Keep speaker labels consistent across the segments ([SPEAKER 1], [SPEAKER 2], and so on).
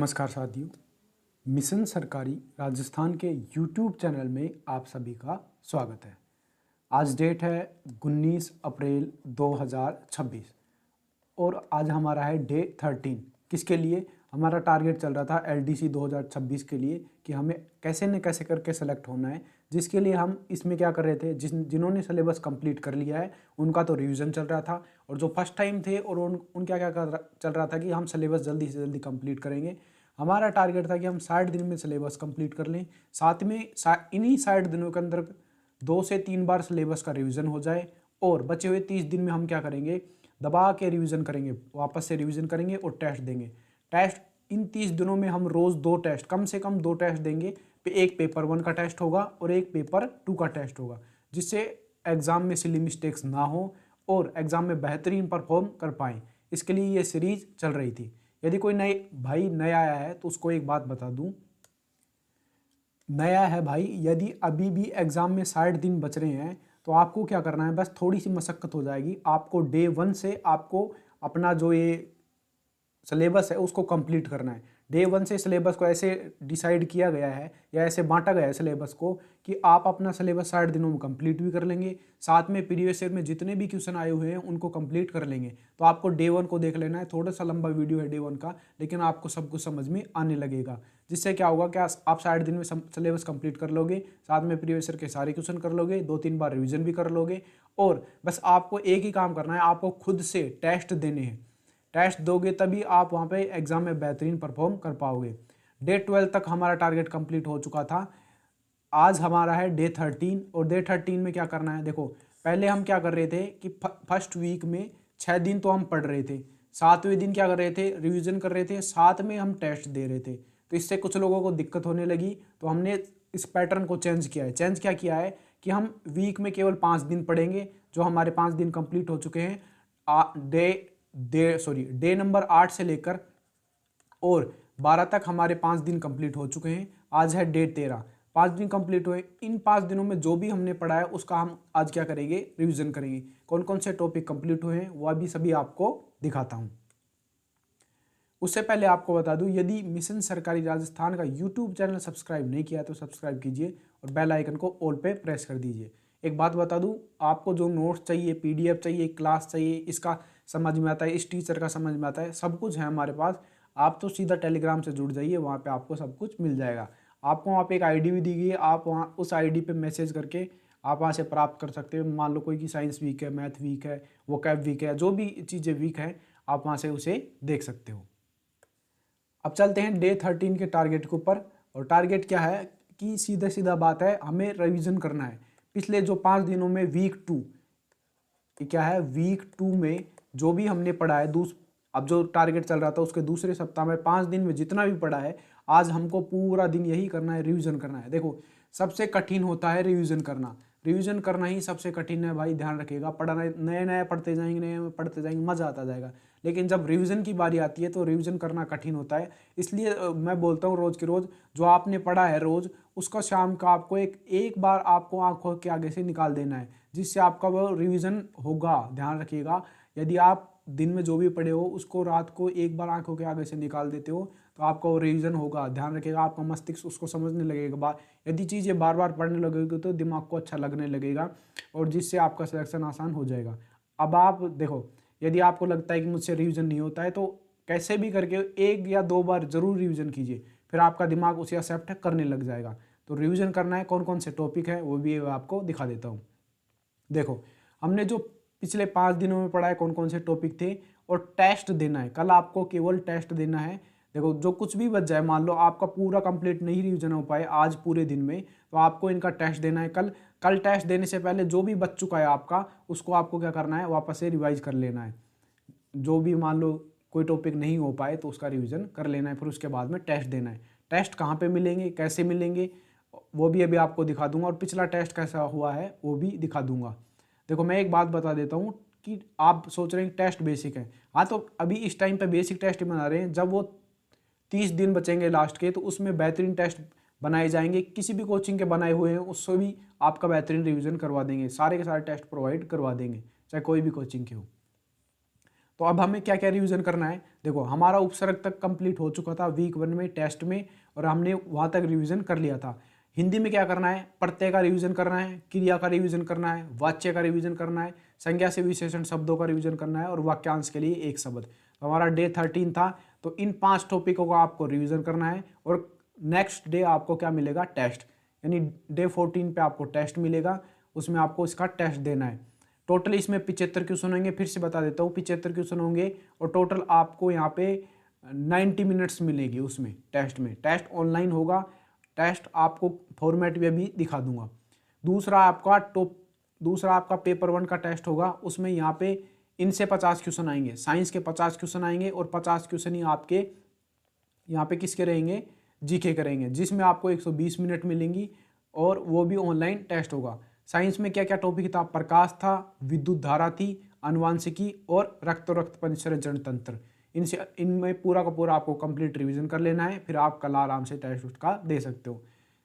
[SPEAKER 1] नमस्कार साथियों, मिशन सरकारी राजस्थान के यूट्यूब चैनल में आप सभी का स्वागत है। आज डेट है 19 अप्रैल 2026 और आज हमारा है डे 13। किसके लिए हमारा टारगेट चल रहा था LDC 2026 के लिए कि हमें कैसे न कैसे करके सेलेक्ट होना है, जिसके लिए हम इसमें क्या कर रहे थे, जिन्होंने सिलेबस कंप्लीट कर लिया है उनका तो रिवीजन चल रहा था, और जो फर्स्ट टाइम थे और उन क्या क्या चल रहा था कि हम सिलेबस जल्दी से जल्दी कंप्लीट करेंगे। हमारा टारगेट था कि हम 60 दिन में सिलेबस कंप्लीट कर लें, साथ में इन्हीं 60 दिनों के अंदर 2 से 3 बार सिलेबस का रिवीजन हो जाए, और बचे हुए 30 दिन में हम क्या करेंगे, दबा के रिवीजन करेंगे, वापस से रिवीजन करेंगे और टेस्ट देंगे। टेस्ट इन 30 दिनों में हम रोज़ 2 टेस्ट, कम से कम 2 टेस्ट देंगे। एक पेपर 1 का टेस्ट होगा और एक पेपर 2 का टेस्ट होगा, जिससे एग्ज़ाम में सिली मिस्टेक्स ना हो और एग्ज़ाम में बेहतरीन परफॉर्म कर पाएँ। इसके लिए ये सीरीज़ चल रही थी। यदि कोई नया आया है तो उसको एक बात बता दूं, नया है भाई, यदि अभी भी एग्ज़ाम में 60 दिन बच रहे हैं तो आपको क्या करना है, बस थोड़ी सी मशक्क़त हो जाएगी। आपको डे 1 से आपको अपना जो ये सिलेबस है उसको कंप्लीट करना है। डे 1 से सिलेबस को ऐसे डिसाइड किया गया है या ऐसे बांटा गया है सिलेबस को कि आप अपना सिलेबस 60 दिनों में कंप्लीट भी कर लेंगे, साथ में प्रीवियस ईयर में जितने भी क्वेश्चन आए हुए हैं उनको कंप्लीट कर लेंगे। तो आपको डे 1 को देख लेना है, थोड़ा सा लंबा वीडियो है डे 1 का, लेकिन आपको सब कुछ समझ में आने लगेगा। जिससे क्या होगा, क्या आप 60 दिन में सिलेबस कंप्लीट कर लोगे, साथ में प्रीवियस ईयर के सारे क्वेश्चन कर लोगे, 2-3 बार रिविजन भी कर लोगे, और बस आपको एक ही काम करना है, आपको खुद से टेस्ट देने हैं। टेस्ट दोगे तभी आप वहाँ पे एग्ज़ाम में बेहतरीन परफॉर्म कर पाओगे। डे 12 तक हमारा टारगेट कंप्लीट हो चुका था। आज हमारा है डे 13, और डे 13 में क्या करना है, देखो पहले हम क्या कर रहे थे कि फर्स्ट वीक में 6 दिन तो हम पढ़ रहे थे, 7वें दिन क्या कर रहे थे, रिवीजन कर रहे थे, साथ में हम टेस्ट दे रहे थे। तो इससे कुछ लोगों को दिक्कत होने लगी, तो हमने इस पैटर्न को चेंज किया है। चेंज क्या किया है कि हम वीक में केवल 5 दिन पढ़ेंगे, जो हमारे 5 दिन कंप्लीट हो चुके हैं। डे नंबर 8 से लेकर और 12 तक हमारे 5 दिन कंप्लीट हो चुके हैं। आज है डे 13, 5 दिन कंप्लीट हुए। इन 5 दिनों में जो भी हमने पढ़ा है उसका हम आज क्या करेंगे, रिवीजन करेंगे। कौन कौन से टॉपिक कंप्लीट हुए हैं वह भी सभी आपको दिखाता हूं। उससे पहले आपको बता दूं, यदि मिशन सरकारी राजस्थान का यूट्यूब चैनल सब्सक्राइब नहीं किया तो सब्सक्राइब कीजिए और बेल आइकन को ऑल पे प्रेस कर दीजिए। एक बात बता दूं, आपको जो नोट्स चाहिए, PDF चाहिए, क्लास चाहिए, इसका समझ में आता है, इस टीचर का समझ में आता है, सब कुछ है हमारे पास। आप तो सीधा टेलीग्राम से जुड़ जाइए, वहाँ पे आपको सब कुछ मिल जाएगा। आपको वहाँ पे एक ID भी दी गई है, आप वहाँ उस ID पे मैसेज करके आप वहाँ से प्राप्त कर सकते हो। मान लो कोई की साइंस वीक है, मैथ वीक है, वोकैब वीक है, जो भी चीज़ें वीक हैं आप वहाँ से उसे देख सकते हो। अब चलते हैं डे 13 के टारगेट के ऊपर। और टारगेट क्या है कि सीधा सीधा बात है, हमें रिवीजन करना है। पिछले जो 5 दिनों में वीक 2, क्या है, वीक 2 में जो भी हमने पढ़ा है, अब जो टारगेट चल रहा था उसके दूसरे सप्ताह में 5 दिन में जितना भी पढ़ा है, आज हमको पूरा दिन यही करना है, रिवीजन करना है। देखो सबसे कठिन होता है रिवीजन करना, रिवीजन करना ही सबसे कठिन है भाई, ध्यान रखिएगा। पढ़ना नए नए पढ़ते जाएंगे, नए पढ़ते जाएंगे, मज़ा आता जाएगा, लेकिन जब रिवीजन की बारी आती है तो रिवीजन करना कठिन होता है। इसलिए मैं बोलता हूँ रोज़ के रोज़ जो आपने पढ़ा है रोज़, उसका शाम का आपको एक बार आपको आंखों के आगे से निकाल देना है, जिससे आपका वो रिवीजन होगा। ध्यान रखिएगा, यदि आप दिन में जो भी पढ़े हो उसको रात को एक बार आंखों के आगे से निकाल देते हो तो आपका वो रिवीजन होगा। ध्यान रखिएगा, आपका मस्तिष्क उसको समझने लगेगा। यदि चीज़ें बार बार पढ़ने लगेगी तो दिमाग को अच्छा लगने लगेगा, और जिससे आपका सिलेक्शन आसान हो जाएगा। अब आप देखो, यदि आपको लगता है कि मुझसे रिवीजन नहीं होता है तो कैसे भी करके 1 या 2 बार जरूर रिवीजन कीजिए, फिर आपका दिमाग उसे एक्सेप्ट करने लग जाएगा। तो रिवीजन करना है, कौन कौन से टॉपिक है वो भी आपको दिखा देता हूँ। देखो हमने जो पिछले 5 दिनों में पढ़ा है कौन कौन से टॉपिक थे, और टेस्ट देना है। कल आपको केवल टेस्ट देना है। देखो जो कुछ भी बच जाए, मान लो आपका पूरा कंप्लीट नहीं रिवीजन हो पाए आज पूरे दिन में, तो आपको इनका टेस्ट देना है कल टेस्ट देने से पहले जो भी बच चुका है आपका, उसको आपको क्या करना है, वापस से रिवाइज कर लेना है। जो भी मान लो कोई टॉपिक नहीं हो पाए तो उसका रिवीजन कर लेना है, फिर उसके बाद में टेस्ट देना है। टेस्ट कहाँ पे मिलेंगे, कैसे मिलेंगे, वो भी अभी आपको दिखा दूंगा, और पिछला टेस्ट कैसा हुआ है वो भी दिखा दूंगा। देखो मैं एक बात बता देता हूँ कि आप सोच रहे हैं टेस्ट बेसिक है, हाँ तो अभी इस टाइम पे बेसिक टेस्ट ही बना रहे हैं। जब वो 30 दिन बचेंगे लास्ट के तो उसमें बेहतरीन टेस्ट बनाए जाएंगे, किसी भी कोचिंग के बनाए हुए हैं उससे भी आपका बेहतरीन रिवीजन करवा देंगे, सारे के सारे टेस्ट प्रोवाइड करवा देंगे, चाहे कोई भी कोचिंग के हो। तो अब हमें क्या क्या रिवीजन करना है, देखो हमारा उपसर्ग तक कंप्लीट हो चुका था वीक 1 में टेस्ट में, और हमने वहाँ तक रिवीजन कर लिया था। हिंदी में क्या करना है, प्रत्यय का रिवीजन करना है, क्रिया का रिवीजन करना है, वाच्य का रिवीजन करना है, संज्ञा से विशेषण शब्दों का रिवीजन करना है, और वाक्यांश के लिए एक शब्द। तो हमारा डे 13 था, तो इन 5 टॉपिकों का आपको रिवीजन करना है, और नेक्स्ट डे आपको क्या मिलेगा, टेस्ट, यानी डे 14 पे आपको टेस्ट मिलेगा, उसमें आपको इसका टेस्ट देना है। टोटल इसमें 75 क्वेश्चन होंगे, फिर से बता देता हूँ 75 क्वेश्चन होंगे, और टोटल आपको यहाँ पे 90 मिनट्स मिलेगी उसमें टेस्ट में। टेस्ट ऑनलाइन होगा, टेस्ट आपको फॉर्मेट में भी दिखा दूंगा। दूसरा आपका पेपर 1 का टेस्ट होगा, उसमें यहाँ पे इनसे 50 क्वेश्चन आएंगे, साइंस के 50 क्वेश्चन आएंगे, और 50 क्वेश्चन ही आपके यहाँ पे किसके रहेंगे, जीके करेंगे, जिसमें आपको 120 मिनट मिलेंगी, और वो भी ऑनलाइन टेस्ट होगा। साइंस में क्या क्या टॉपिक था, प्रकाश था, विद्युत धारा थी, अनुवांशिकी, और रक्त और रक्त परिसंचरण तंत्र। इनमें पूरा का पूरा आपको कंप्लीट रिवीजन कर लेना है, फिर आप कल आराम से टेस्ट उसका दे सकते हो।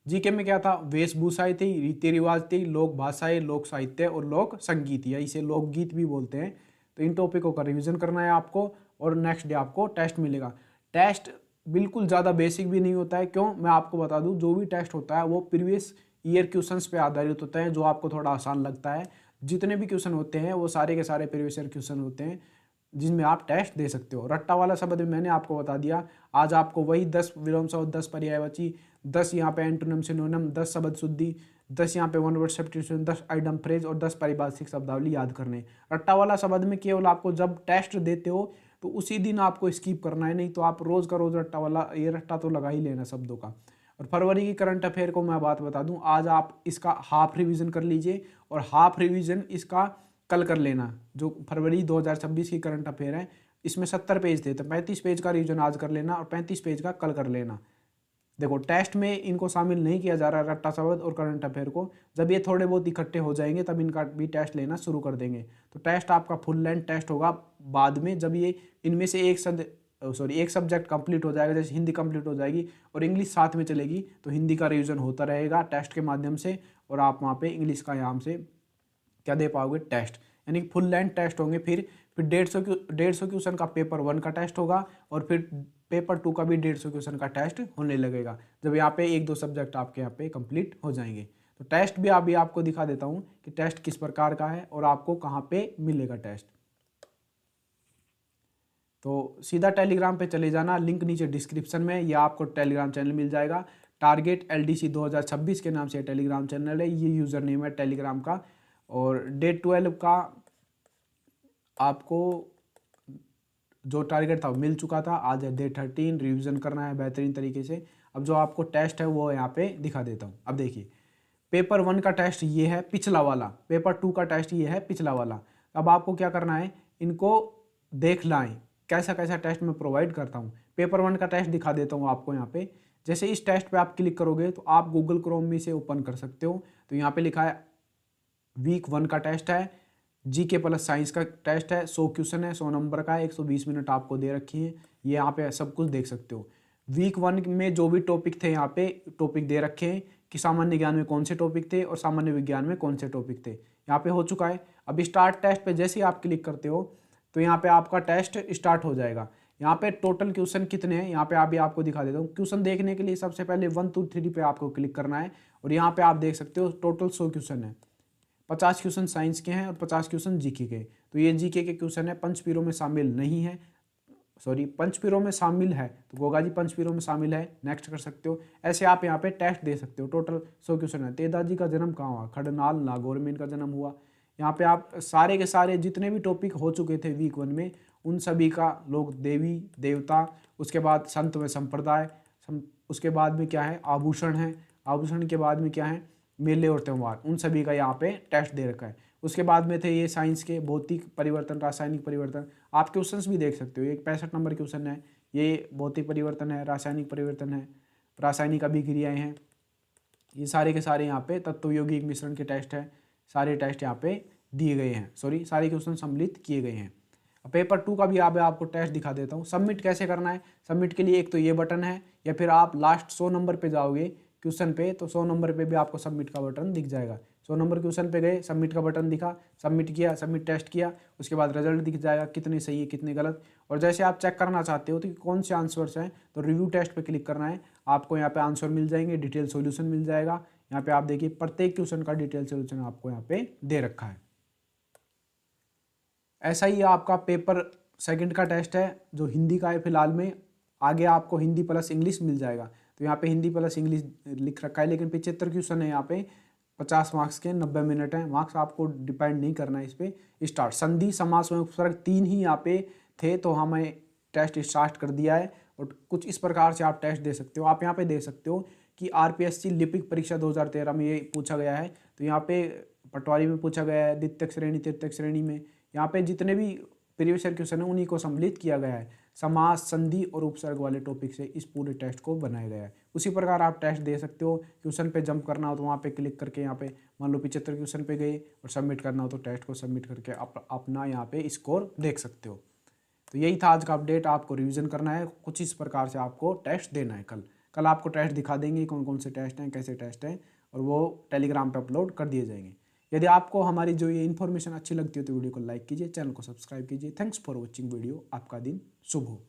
[SPEAKER 1] जीके में क्या था, वेशभूषाएं थी, रीति रिवाज थी, लोक भाषाएं, लोक साहित्य और लोक संगीत, या इसे लोकगीत भी बोलते हैं। तो इन टॉपिकों का रिवीजन करना है आपको, और नेक्स्ट डे आपको टेस्ट मिलेगा। टेस्ट बिल्कुल ज़्यादा बेसिक भी नहीं होता है, क्यों, मैं आपको बता दूं, जो भी टेस्ट होता है वो प्रीवियस ईयर क्वेश्चंस पे आधारित होता है, जो आपको थोड़ा आसान लगता है। जितने भी क्वेश्चन होते हैं वो सारे के सारे प्रीवियस ईयर क्वेश्चन होते हैं, जिसमें आप टेस्ट दे सकते हो। रट्टा वाला शब्द भी मैंने आपको बता दिया। आज आपको वही 10 विलोम शब्द, 10 पर्यायवाची, 10 यहाँ पे एंटोनिम सिनोनिम, 10 शब्द शुद्धि, 10 यहाँ पे one word substitution, 10 item phrase, और 10 पारिभाषिक शब्दावली याद करने। रट्टा वाला शब्द में केवल आपको जब टेस्ट देते हो तो उसी दिन आपको स्किप करना है, नहीं तो आप रोज का रोज रट्टा वाला, ये रट्टा तो लगा ही लेना शब्दों का। और फरवरी की करंट अफेयर को मैं बात बता दूं, आज आप इसका हाफ रिवीजन कर लीजिए, और हाफ रिवीजन इसका कल कर लेना। जो फरवरी 2026 की करंट अफेयर है, इसमें 70 पेज थे, तो 35 पेज का रिवीजन आज कर लेना, और 35 पेज का कल कर लेना। देखो टेस्ट में इनको शामिल नहीं किया जा रहा रट्टा शब्द और करंट अफेयर को, जब ये थोड़े बहुत इकट्ठे हो जाएंगे तब इनका भी टेस्ट लेना शुरू कर देंगे। तो टेस्ट आपका फुल लेंथ टेस्ट होगा बाद में, जब ये इनमें से एक सब्जेक्ट कंप्लीट हो जाएगा, जैसे हिंदी कंप्लीट हो जाएगी और इंग्लिश साथ में चलेगी, तो हिंदी का रिवीजन होता रहेगा टेस्ट के माध्यम से, और आप वहाँ पे इंग्लिश का यहाँ से क्या दे पाओगे, टेस्ट, यानी फुल लेंथ टेस्ट होंगे। फिर 150 क्वेश्चन का पेपर 1 का टेस्ट होगा, और फिर पेपर 2 का भी 150 क्वेश्चन का टेस्ट होने लगेगा, जब यहाँ पे 1-2 सब्जेक्ट आपके यहाँ पे कंप्लीट हो जाएंगे। तो टेस्ट भी अभी आपको दिखा देता हूँ कि टेस्ट किस प्रकार का है और आपको कहाँ पे मिलेगा टेस्ट। तो सीधा टेलीग्राम पे चले जाना, लिंक नीचे डिस्क्रिप्शन में, या आपको टेलीग्राम चैनल मिल जाएगा। टारगेट LDC 2026 के नाम से टेलीग्राम चैनल है, ये यूज़र नेम है टेलीग्राम का। और डे 12 का आपको जो टारगेट था वो मिल चुका था, आज है डे 13, रिवीजन करना है बेहतरीन तरीके से। अब जो आपको टेस्ट है वो यहाँ पे दिखा देता हूँ। अब देखिए, पेपर 1 का टेस्ट ये है पिछला वाला, पेपर 2 का टेस्ट ये है पिछला वाला। अब आपको क्या करना है, इनको देख लाएं कैसा कैसा टेस्ट मैं प्रोवाइड करता हूँ। पेपर 1 का टेस्ट दिखा देता हूँ आपको यहाँ पे। जैसे इस टेस्ट पे आप क्लिक करोगे तो आप गूगल क्रोम में से ओपन कर सकते हो। तो यहाँ पे लिखा है वीक 1 का टेस्ट है, जीके प्लस साइंस का टेस्ट है, 100 क्वेश्चन है, 100 नंबर का है, 120 मिनट आपको दे रखी है। ये यहाँ पे सब कुछ देख सकते हो। वीक 1 में जो भी टॉपिक थे यहाँ पे टॉपिक दे रखे हैं कि सामान्य ज्ञान में कौन से टॉपिक थे और सामान्य विज्ञान में कौन से टॉपिक थे, यहाँ पे हो चुका है। अब स्टार्ट टेस्ट पे जैसे ही आप क्लिक करते हो तो यहाँ पे आपका टेस्ट स्टार्ट हो जाएगा। यहाँ पे टोटल क्वेश्चन कितने हैं यहाँ पे अभी आपको दिखा देता हूँ। क्वेश्चन देखने के लिए सबसे पहले 1 2 3 पे आपको क्लिक करना है, और यहाँ पे आप देख सकते हो टोटल 100 क्वेश्चन है। 50 क्वेश्चन साइंस के हैं और 50 क्वेश्चन जीके के। तो ये जीके के क्वेश्चन है, पंचपीरों में शामिल नहीं है, सॉरी पंचपीरों में शामिल है, तो गोगा जी पंचपीरों में शामिल है, नेक्स्ट कर सकते हो। ऐसे आप यहाँ पे टेस्ट दे सकते हो। टोटल 100 क्वेश्चन है। तेदाजी का जन्म कहाँ हुआ, खडनाल नागौर में इनका जन्म हुआ। यहाँ पे आप सारे के सारे जितने भी टॉपिक हो चुके थे वीक 1 में, उन सभी का लोग देवी देवता, उसके बाद संत में संप्रदाय, उसके बाद में क्या है आभूषण है, आभूषण के बाद में क्या है मेले और त्यौहार, उन सभी का यहाँ पे टेस्ट दे रखा है। उसके बाद में थे ये साइंस के भौतिक परिवर्तन, रासायनिक परिवर्तन। आप क्वेश्चंस भी देख सकते हो, एक 65 नंबर क्वेश्चन है, ये भौतिक परिवर्तन है, रासायनिक परिवर्तन है, रासायनिक अभिक्रियाएं हैं। ये सारे के सारे यहाँ पे तत्व यौगिक मिश्रण के टेस्ट है, सारे टेस्ट यहाँ पे दिए गए हैं, सॉरी सारे क्वेश्चन सम्मिलित किए गए हैं। पेपर 2 का भी आपको टेस्ट दिखा देता हूँ। सबमिट कैसे करना है, सबमिट के लिए एक तो ये बटन है, या फिर आप लास्ट 100 नंबर पे जाओगे क्वेश्चन पे, तो 100 नंबर पे भी आपको सबमिट का बटन दिख जाएगा। 100 नंबर क्वेश्चन पे गए, सबमिट का बटन दिखा, सबमिट किया, सबमिट टेस्ट किया, उसके बाद रिजल्ट दिख जाएगा कितने सही है कितने गलत। और जैसे आप चेक करना चाहते हो तो कौन से आंसर्स हैं, तो रिव्यू टेस्ट पे क्लिक करना है, आपको यहाँ पे आंसर मिल जाएंगे, डिटेल सॉल्यूशन मिल जाएगा। यहाँ पे आप देखिए प्रत्येक क्वेश्चन का डिटेल सॉल्यूशन आपको यहाँ पे दे रखा है। ऐसा ही आपका पेपर सेकंड का टेस्ट है जो हिंदी का है फिलहाल में, आगे आपको हिंदी प्लस इंग्लिश मिल जाएगा। तो यहाँ पे हिंदी प्लस इंग्लिश लिख रखा है, लेकिन 75 क्वेश्चन है यहाँ पे, 50 मार्क्स के, 90 मिनट है। मार्क्स आपको डिपेंड नहीं करना है इस पर। स्टार्ट संधि समास में उपसर्ग 3 ही यहाँ पे थे, तो हमें टेस्ट स्टार्ट कर दिया है। और कुछ इस प्रकार से आप टेस्ट दे सकते हो। आप यहाँ पे दे सकते हो कि आरपीएससी लिपिक परीक्षा 2013 में ये पूछा गया है, तो यहाँ पे पटवारी में पूछा गया है, द्वितीयक श्रेणी तृतीयक श्रेणी में, यहाँ पे जितने भी प्रीवियस ईयर क्वेश्चन है उन्हीं को सम्मिलित किया गया है। समास, संधि और उपसर्ग वाले टॉपिक से इस पूरे टेस्ट को बनाया गया है। उसी प्रकार आप टेस्ट दे सकते हो। क्वेश्चन पे जंप करना हो तो वहाँ पे क्लिक करके यहाँ पे मान लो 75 क्वेश्चन पे गए और सबमिट करना हो तो टेस्ट को सबमिट करके अपना यहाँ पे स्कोर देख सकते हो। तो यही था आज का अपडेट। आपको रिवीजन करना है, कुछ इस प्रकार से आपको टेस्ट देना है। कल आपको टेस्ट दिखा देंगे कौन कौन से टेस्ट हैं, कैसे टेस्ट हैं, और वो टेलीग्राम पे अपलोड कर दिए जाएंगे। यदि आपको हमारी जो ये इन्फॉर्मेशन अच्छी लगती है तो वीडियो को लाइक कीजिए, चैनल को सब्सक्राइब कीजिए। Thanks for watching video. आपका दिन शुभ हो।